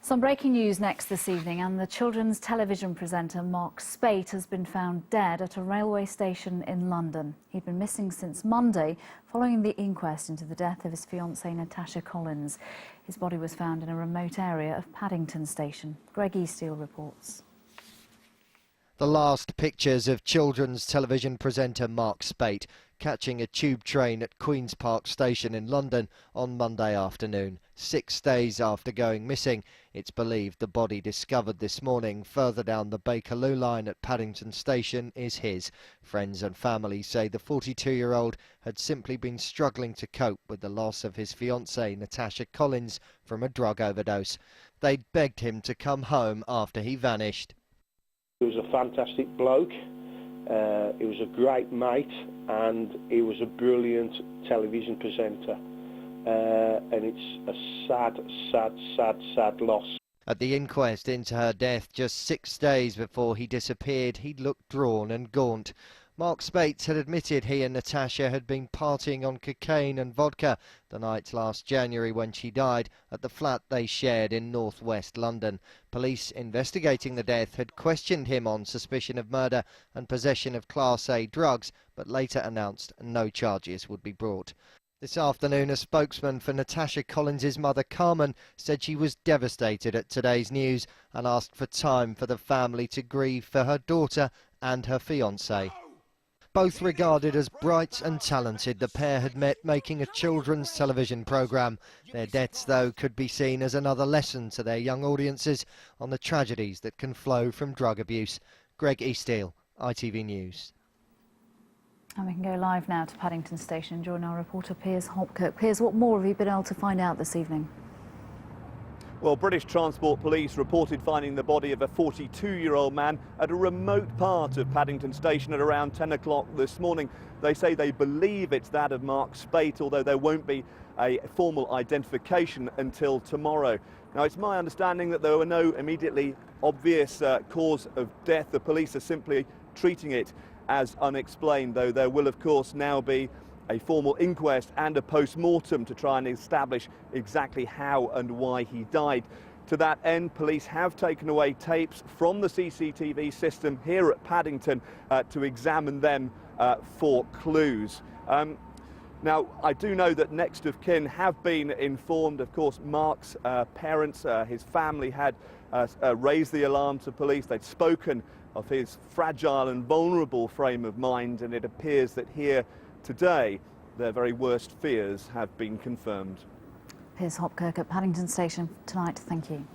Some breaking news next this evening, and the children's television presenter Mark Speight has been found dead at a railway station in London. He'd been missing since Monday following the inquest into the death of his fiancée Natasha Collins. His body was found in a remote area of Paddington Station. Greg Eastill reports. The last pictures of children's television presenter Mark Speight catching a tube train at Queen's Park Station in London on Monday afternoon. 6 days after going missing, it's believed the body discovered this morning further down the Bakerloo line at Paddington Station is his. Friends and family say the 42-year-old had simply been struggling to cope with the loss of his fiancée Natasha Collins from a drug overdose. They'd begged him to come home after he vanished. He was a fantastic bloke, he was a great mate, and he was a brilliant television presenter. And it's a sad loss. At the inquest into her death just 6 days before he disappeared, he'd looked drawn and gaunt. Mark Speight had admitted he and Natasha had been partying on cocaine and vodka the night last January when she died at the flat they shared in northwest London. Police investigating the death had questioned him on suspicion of murder and possession of Class A drugs, but later announced no charges would be brought. This afternoon, a spokesman for Natasha Collins' mother, Carmen, said she was devastated at today's news and asked for time for the family to grieve for her daughter and her fiancé. Both regarded as bright and talented, the pair had met making a children's television programme. Their deaths, though, could be seen as another lesson to their young audiences on the tragedies that can flow from drug abuse. Greg Eastill, ITV News. And we can go live now to Paddington Station and join our reporter Piers Hopkirk. Piers, what more have you been able to find out this evening? Well, British Transport Police reported finding the body of a 42-year-old man at a remote part of Paddington Station at around 10 o'clock this morning. They say they believe it's that of Mark Speight, although there won't be a formal identification until tomorrow. Now, it's my understanding that there were no immediately obvious cause of death. The police are simply treating it as unexplained, though there will, of course, now be a formal inquest and a post-mortem to try and establish exactly how and why he died. To that end, police have taken away tapes from the CCTV system here at Paddington to examine them for clues. Now, I do know that next of kin have been informed. Of course, Mark's parents, his family had raised the alarm to police. They'd spoken of his fragile and vulnerable frame of mind, and it appears that here today, their very worst fears have been confirmed. Piers Hopkirk at Paddington Station tonight. Thank you.